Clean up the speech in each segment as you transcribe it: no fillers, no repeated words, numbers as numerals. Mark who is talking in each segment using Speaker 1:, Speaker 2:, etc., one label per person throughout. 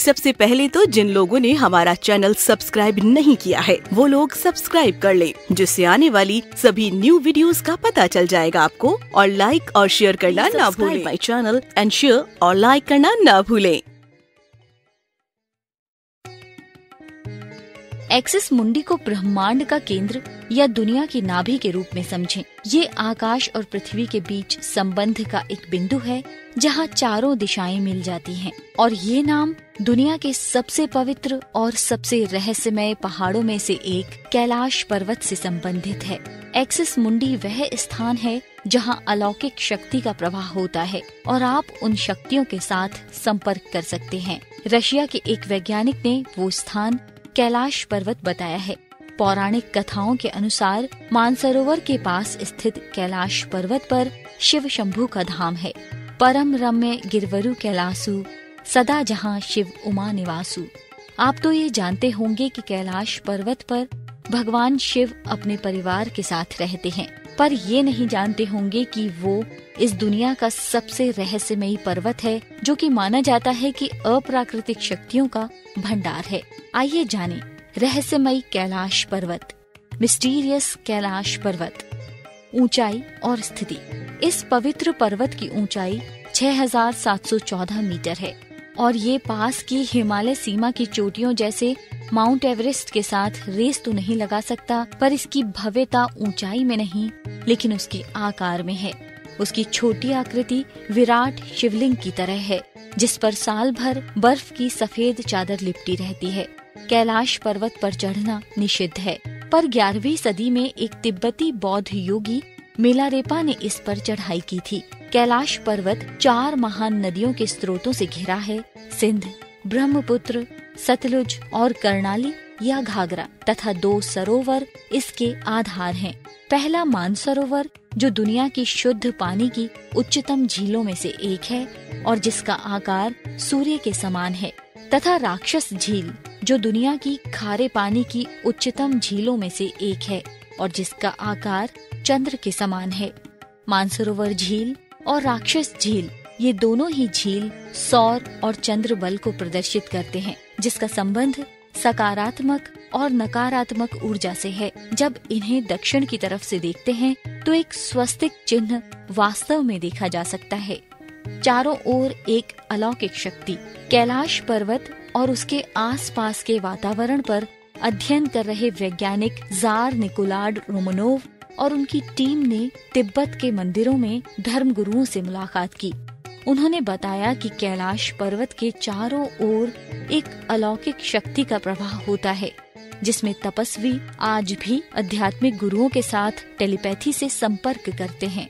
Speaker 1: सबसे पहले तो जिन लोगों ने हमारा चैनल सब्सक्राइब नहीं किया है वो लोग सब्सक्राइब कर लें, जिससे आने वाली सभी न्यू वीडियोस का पता चल जाएगा आपको। और लाइक और शेयर करना ना भूलें। माय चैनल एंड शेयर और लाइक करना ना भूलें।
Speaker 2: एक्सिस मुंडी को ब्रह्मांड का केंद्र या दुनिया की नाभि के रूप में समझें। ये आकाश और पृथ्वी के बीच संबंध का एक बिंदु है जहाँ चारों दिशाएं मिल जाती हैं। और ये नाम दुनिया के सबसे पवित्र और सबसे रहस्यमय पहाड़ों में से एक कैलाश पर्वत से संबंधित है। एक्सिस मुंडी वह स्थान है जहाँ अलौकिक शक्ति का प्रवाह होता है और आप उन शक्तियों के साथ संपर्क कर सकते हैं। रशिया के एक वैज्ञानिक ने वो स्थान कैलाश पर्वत बताया है। पौराणिक कथाओं के अनुसार मानसरोवर के पास स्थित कैलाश पर्वत पर शिव शंभू का धाम है। परम रम्य गिरवरु कैलासु सदा जहाँ शिव उमा निवासु। आप तो ये जानते होंगे कि कैलाश पर्वत पर भगवान शिव अपने परिवार के साथ रहते हैं, पर ये नहीं जानते होंगे कि वो इस दुनिया का सबसे रहस्यमयी पर्वत है, जो कि माना जाता है कि अप्राकृतिक शक्तियों का भंडार है। आइए जानें रहस्यमयी कैलाश पर्वत, मिस्टीरियस कैलाश पर्वत। ऊंचाई और स्थिति। इस पवित्र पर्वत की ऊंचाई 6,714 मीटर है और ये पास की हिमालय सीमा की चोटियों जैसे माउंट एवरेस्ट के साथ रेस तो नहीं लगा सकता, पर इसकी भव्यता ऊंचाई में नहीं लेकिन उसके आकार में है। उसकी छोटी आकृति विराट शिवलिंग की तरह है, जिस पर साल भर बर्फ की सफेद चादर लिपटी रहती है। कैलाश पर्वत पर चढ़ना निषिद्ध है, पर 11वीं सदी में एक तिब्बती बौद्ध योगी मिलारेपा ने इस पर चढ़ाई की थी। कैलाश पर्वत 4 महान नदियों के स्रोतों से घिरा है। सिंध, ब्रह्मपुत्र, सतलुज और कर्णाली या घाघरा तथा 2 सरोवर इसके आधार हैं। पहला मानसरोवर जो दुनिया की शुद्ध पानी की उच्चतम झीलों में से एक है और जिसका आकार सूर्य के समान है, तथा राक्षस झील जो दुनिया की खारे पानी की उच्चतम झीलों में से एक है और जिसका आकार चंद्र के समान है। मानसरोवर झील और राक्षस झील ये दोनों ही झील सौर और चंद्र बल को प्रदर्शित करते हैं, जिसका संबंध सकारात्मक और नकारात्मक ऊर्जा से है। जब इन्हें दक्षिण की तरफ से देखते हैं तो एक स्वस्तिक चिन्ह वास्तव में देखा जा सकता है। चारों ओर एक अलौकिक शक्ति। कैलाश पर्वत और उसके आसपास के वातावरण पर अध्ययन कर रहे वैज्ञानिक जार निकोलाड रोमनोव और उनकी टीम ने तिब्बत के मंदिरों में धर्म गुरुओं से मुलाकात की। उन्होंने बताया कि कैलाश पर्वत के चारों ओर एक अलौकिक शक्ति का प्रवाह होता है, जिसमें तपस्वी आज भी आध्यात्मिक गुरुओं के साथ टेलीपैथी से संपर्क करते हैं।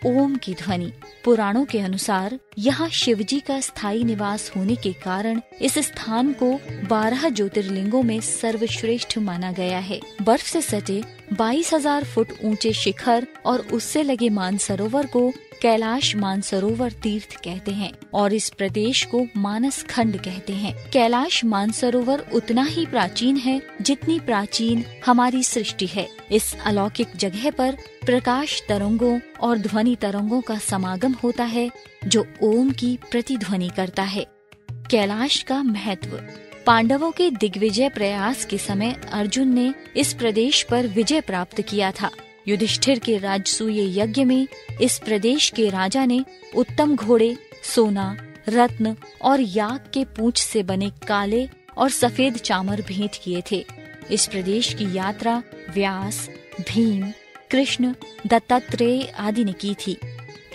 Speaker 2: ओम की ध्वनि। पुराणों के अनुसार यहाँ शिवजी का स्थायी निवास होने के कारण इस स्थान को 12 ज्योतिर्लिंगों में सर्वश्रेष्ठ माना गया है। बर्फ से सटे 22,000 फुट ऊंचे शिखर और उससे लगे मानसरोवर को कैलाश मानसरोवर तीर्थ कहते हैं और इस प्रदेश को मानस खंड कहते हैं। कैलाश मानसरोवर उतना ही प्राचीन है जितनी प्राचीन हमारी सृष्टि है। इस अलौकिक जगह पर प्रकाश तरंगों और ध्वनि तरंगों का समागम होता है जो ओम की प्रतिध्वनि करता है। कैलाश का महत्व। पांडवों के दिग्विजय प्रयास के समय अर्जुन ने इस प्रदेश पर विजय प्राप्त किया था। युधिष्ठिर के राजसूय यज्ञ में इस प्रदेश के राजा ने उत्तम घोड़े, सोना, रत्न और याक के पूंछ से बने काले और सफेद चामर भेंट किए थे। इस प्रदेश की यात्रा व्यास, भीम, कृष्ण, दत्तात्रेय आदि ने की थी।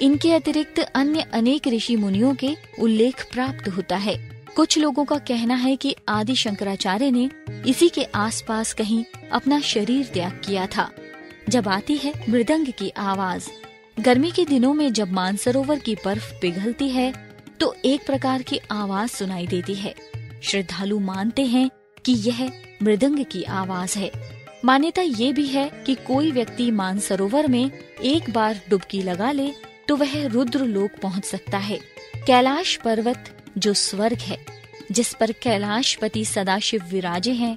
Speaker 2: इनके अतिरिक्त अन्य अनेक ऋषि मुनियों के उल्लेख प्राप्त होता है। कुछ लोगों का कहना है कि आदि शंकराचार्य ने इसी के आसपास कहीं अपना शरीर त्याग किया था। जब आती है मृदंग की आवाज। गर्मी के दिनों में जब मानसरोवर की बर्फ पिघलती है तो एक प्रकार की आवाज सुनाई देती है। श्रद्धालु मानते हैं कि यह मृदंग की आवाज है। मान्यता ये भी है कि कोई व्यक्ति मानसरोवर में एक बार डुबकी लगा ले तो वह रुद्र लोक पहुंच सकता है। कैलाश पर्वत जो स्वर्ग है, जिस पर कैलाशपति सदाशिव विराजे हैं,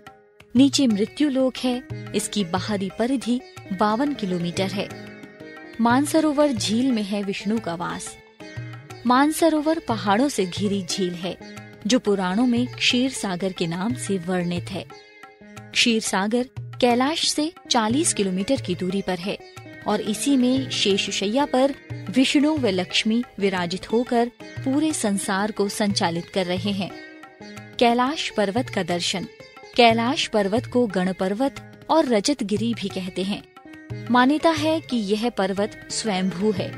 Speaker 2: नीचे मृत्यु लोक है। इसकी बाहरी परिधि 52 किलोमीटर है। मानसरोवर झील में है विष्णु का वास। मानसरोवर पहाड़ों से घिरी झील है। जो पुराणों में क्षीर सागर के नाम से वर्णित है। क्षीर सागर कैलाश से 40 किलोमीटर की दूरी पर है और इसी में शेषशय्या पर विष्णु व लक्ष्मी विराजित होकर पूरे संसार को संचालित कर रहे हैं। कैलाश पर्वत का दर्शन। कैलाश पर्वत को गण पर्वत और रजत गिरी भी कहते हैं। मान्यता है कि यह पर्वत स्वयंभू है।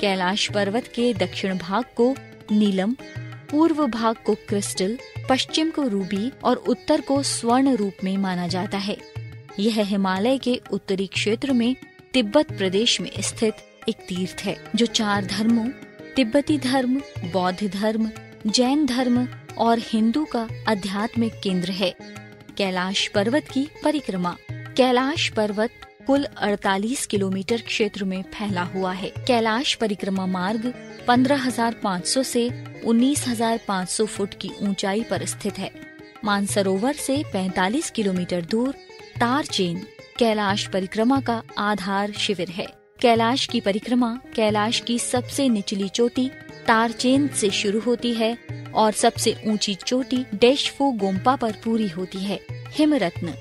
Speaker 2: कैलाश पर्वत के दक्षिण भाग को नीलम, पूर्व भाग को क्रिस्टल, पश्चिम को रूबी और उत्तर को स्वर्ण रूप में माना जाता है। यह हिमालय के उत्तरी क्षेत्र में तिब्बत प्रदेश में स्थित एक तीर्थ है जो 4 धर्मों तिब्बती धर्म, बौद्ध धर्म, जैन धर्म और हिंदू का आध्यात्मिक केंद्र है। कैलाश पर्वत की परिक्रमा। कैलाश पर्वत कुल 48 किलोमीटर क्षेत्र में फैला हुआ है। कैलाश परिक्रमा मार्ग 15,500 से 19,500 फुट की ऊंचाई पर स्थित है। मानसरोवर से 45 किलोमीटर दूर तारचेन कैलाश परिक्रमा का आधार शिविर है। कैलाश की परिक्रमा कैलाश की सबसे निचली चोटी तारचेन से शुरू होती है और सबसे ऊंची चोटी डेशफो गोम्पा पर पूरी होती है। हिमरत्न।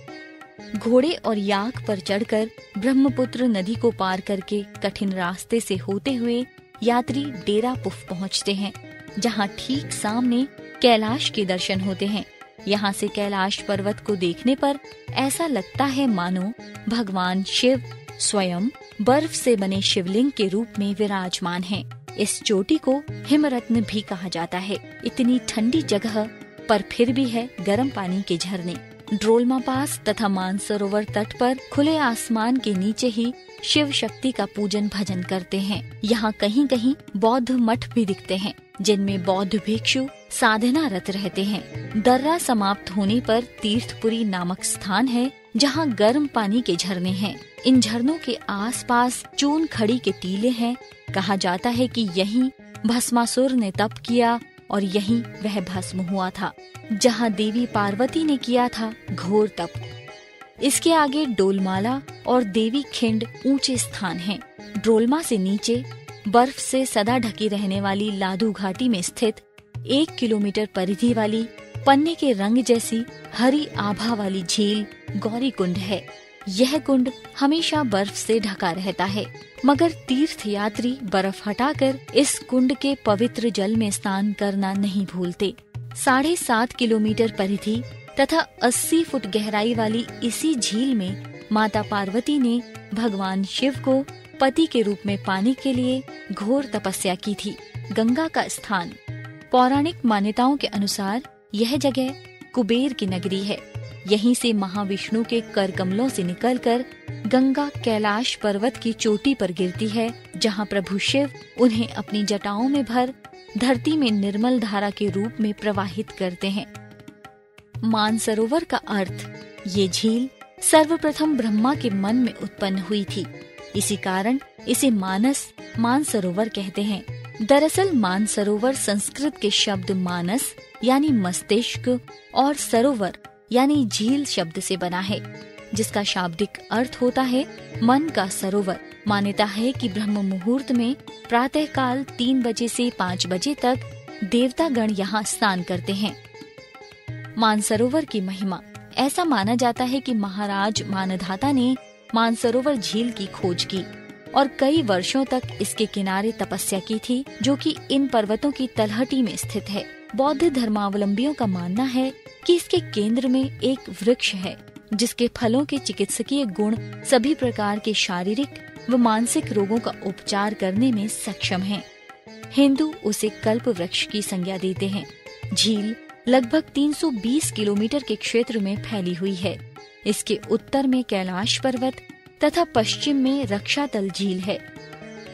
Speaker 2: घोड़े और याक पर चढ़कर ब्रह्मपुत्र नदी को पार करके कठिन रास्ते से होते हुए यात्री डेरा पुफ पहुंचते हैं, जहां ठीक सामने कैलाश के दर्शन होते हैं। यहाँ से कैलाश पर्वत को देखने पर ऐसा लगता है मानो भगवान शिव स्वयं बर्फ से बने शिवलिंग के रूप में विराजमान हैं। इस चोटी को हिमरत्न भी कहा जाता है। इतनी ठंडी जगह पर फिर भी है गर्म पानी के झरने। ड्रोलमा पास तथा मानसरोवर तट पर खुले आसमान के नीचे ही शिव शक्ति का पूजन भजन करते हैं। यहाँ कहीं कहीं बौद्ध मठ भी दिखते हैं, जिनमें बौद्ध भिक्षु साधनारत रहते हैं। दर्रा समाप्त होने पर तीर्थपुरी नामक स्थान है, जहाँ गर्म पानी के झरने हैं। इन झरनों के आसपास चून खड़ी के टीले हैं। कहा जाता है कि यहीं भस्मासुर ने तप किया और यहीं वह भस्म हुआ था, जहाँ देवी पार्वती ने किया था घोर तप। इसके आगे डोलमाला और देवी खिंड ऊंचे स्थान हैं। डोलमा से नीचे बर्फ से सदा ढकी रहने वाली लादू घाटी में स्थित 1 किलोमीटर परिधि वाली पन्ने के रंग जैसी हरी आभा वाली झील गौरी कुंड है। यह कुंड हमेशा बर्फ से ढका रहता है, मगर तीर्थ यात्री बर्फ हटाकर इस कुंड के पवित्र जल में स्नान करना नहीं भूलते। 7.5 किलोमीटर परिधि तथा 80 फुट गहराई वाली इसी झील में माता पार्वती ने भगवान शिव को पति के रूप में पाने के लिए घोर तपस्या की थी। गंगा का स्थान। पौराणिक मान्यताओं के अनुसार यह जगह कुबेर की नगरी है। यहीं से महाविष्णु के कर कमलों से निकलकर गंगा कैलाश पर्वत की चोटी पर गिरती है, जहां प्रभु शिव उन्हें अपनी जटाओं में भर धरती में निर्मल धारा के रूप में प्रवाहित करते हैं। मानसरोवर का अर्थ। ये झील सर्वप्रथम ब्रह्मा के मन में उत्पन्न हुई थी, इसी कारण इसे मानसरोवर कहते हैं। दरअसल मानसरोवर संस्कृत के शब्द मानस यानी मस्तिष्क और सरोवर यानी झील शब्द से बना है, जिसका शाब्दिक अर्थ होता है मन का सरोवर। मान्यता है कि ब्रह्म मुहूर्त में प्रातः काल 3 बजे से 5 बजे तक देवता गण यहाँ स्नान करते हैं। मानसरोवर की महिमा। ऐसा माना जाता है कि महाराज मानधाता ने मानसरोवर झील की खोज की और कई वर्षों तक इसके किनारे तपस्या की थी, जो कि इन पर्वतों की तलहटी में स्थित है। बौद्ध धर्मावलंबियों का मानना है कि इसके केंद्र में एक वृक्ष है, जिसके फलों के चिकित्सकीय गुण सभी प्रकार के शारीरिक व मानसिक रोगों का उपचार करने में सक्षम हैं। हिंदू उसे कल्प वृक्ष की संज्ञा देते हैं। झील लगभग 320 किलोमीटर के क्षेत्र में फैली हुई है। इसके उत्तर में कैलाश पर्वत तथा पश्चिम में रक्षातल झील है।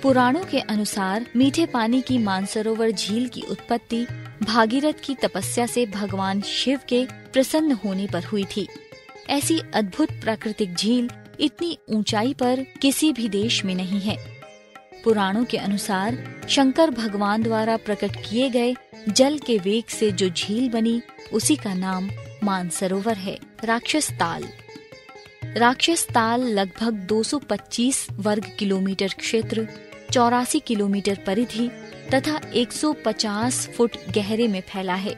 Speaker 2: पुराणों के अनुसार मीठे पानी की मानसरोवर झील की उत्पत्ति भागीरथ की तपस्या से भगवान शिव के प्रसन्न होने पर हुई थी। ऐसी अद्भुत प्राकृतिक झील इतनी ऊंचाई पर किसी भी देश में नहीं है। पुराणों के अनुसार शंकर भगवान द्वारा प्रकट किए गए जल के वेग से जो झील बनी, उसी का नाम मानसरोवर है। राक्षस ताल। राक्षस ताल लगभग 225 वर्ग किलोमीटर क्षेत्र, 84 किलोमीटर परिधि तथा 150 फुट गहरे में फैला है।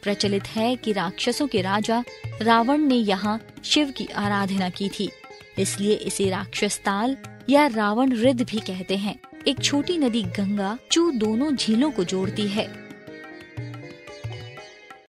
Speaker 2: प्रचलित है कि राक्षसों के राजा रावण ने यहाँ शिव की आराधना की थी, इसलिए इसे राक्षस ताल या रावण रिद भी कहते हैं। एक छोटी नदी गंगा जो दोनों झीलों को जोड़ती है।